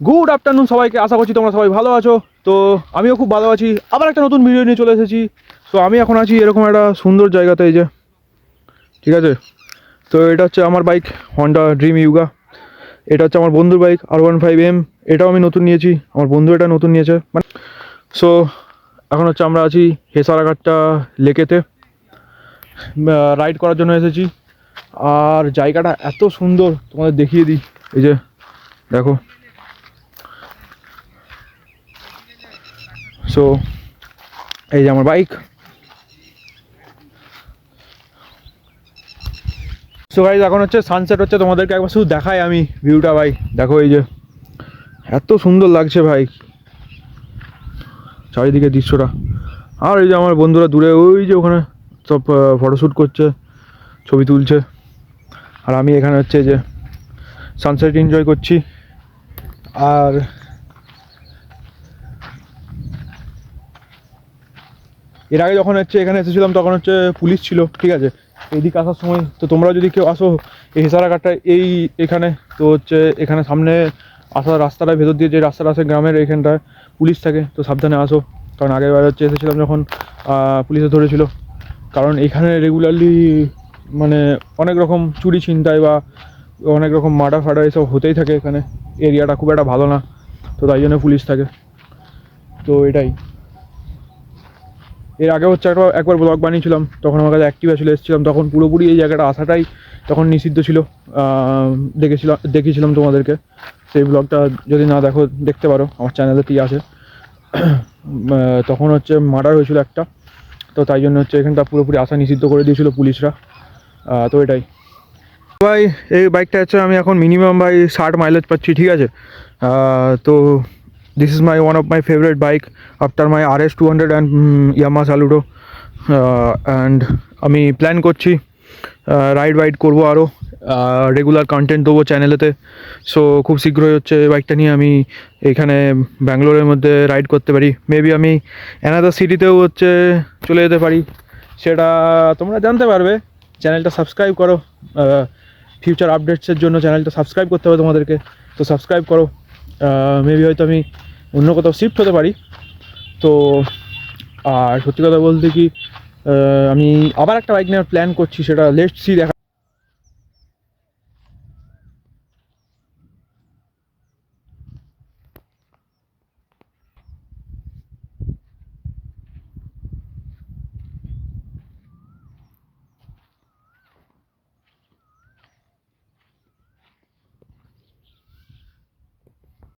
Good afternoon সবাইকে, আশা করছি তোমরা সবাই ভালো আছো। তো আমিও খুব ভালো আছি, আবার একটা নতুন ভিডিও নিয়ে চলে এসেছি। তো আমি এখন আছি এরকম একটা সুন্দর জায়গাতে, এই যে ঠিক আছে। তো এটা হচ্ছে আমার বাইক হন্ডা ড্রিম ইউগা। এটা হচ্ছে আমার বন্ধুর বাইক R15M। এটাও আমি নতুন নিয়েছি, আমার বন্ধু এটা নতুন নিয়েছে। সো এখন হচ্ছে আমরা আছি হেসারাঘাটটা লেকেতে রাইড করার জন্য এসেছি। আর জায়গাটা এত সুন্দর, তোমাদের দেখিয়ে দিই। এই যে দেখো, সো এই যে আমার বাইক। সো গাইজ এখন হচ্ছে সানসেট হচ্ছে, তোমাদেরকে একবার শুধু দেখাই আমি ভিউটা। ভাই দেখো, এই যে এত সুন্দর লাগছে ভাই চারিদিকে দৃশ্যটা। আর এই যে আমার বন্ধুরা দূরে ওই যে ওখানে সব ফটোশ্যুট করছে, ছবি তুলছে। আর আমি এখানে হচ্ছে যে সানসেট এনজয় করছি। আর এর আগে যখন হচ্ছে এখানে এসেছিলাম তখন হচ্ছে পুলিশ ছিল, ঠিক আছে, এইদিকে আসার সময়। তো তোমরা যদি কেউ আসো এই হেসারাঘাটটা এখানে, তো হচ্ছে এখানে সামনে আসার রাস্তাটা ভেতর দিয়ে যে রাস্তাটা আছে গ্রামের, এখানটায় পুলিশ থাকে, তো সাবধানে আসো। কারণ আগেরবার হচ্ছে এসেছিলাম যখন পুলিশে ধরেছিল। কারণ এখানে রেগুলারলি মানে অনেক রকম চুরি ছিনতাই বা অনেক রকম মার্ডার ফার্ডার এসব হতেই থাকে এখানে। এরিয়াটা খুব একটা ভালো না, তো তাই জন্য পুলিশ থাকে। তো এটাই। এর আগে হচ্ছে একবার ব্লগ বানিয়েছিলাম, তখন আমার কাছে অ্যাক্টিভা চলে এসেছিলাম, তখন পুরোপুরি এই জায়গাটা আসাটাই তখন নিষিদ্ধ ছিল। দেখিয়েছিলাম তোমাদেরকে। সেই ব্লগটা যদি না দেখো দেখতে পারো, আমার চ্যানেলেতেই আছে। তখন হচ্ছে মার্ডার হয়েছিল একটা, তো তাই জন্য হচ্ছে এখানটা পুরোপুরি আসা নিষিদ্ধ করে দিয়েছিল পুলিশরা। তো এটাই ভাই। এই বাইকটা হচ্ছে আমি এখন মিনিমাম ভাই 60 মাইলেজ পাচ্ছি, ঠিক আছে। তো this is my one of my favourite bike after my RS 200 and Yamaha Saludo. And আমি প্ল্যান করছি রাইড করবো আরও, রেগুলার কন্টেন্ট দেবো চ্যানেলেতে। সো খুব শীঘ্রই হচ্ছে বাইকটা নিয়ে আমি এখানে ব্যাঙ্গালোরের মধ্যে রাইড করতে পারি। মেবি আমি অ্যানাদার সিটিতেও হচ্ছে চলে যেতে পারি, সেটা তোমরা জানতে পারবে। চ্যানেলটা সাবস্ক্রাইব করো, ফিউচার আপডেটসের জন্য চ্যানেলটা সাবস্ক্রাইব করতে হবে তোমাদেরকে। তো সাবস্ক্রাইব করো, মেবি হয়তো আমি অন্য কোথাও শিফট হতে পারি। তো আর সত্যি কথা বলতে কি, আমি আবার একটা বাইক নেওয়ার প্ল্যান করছি, সেটা লেটস সি দেখা।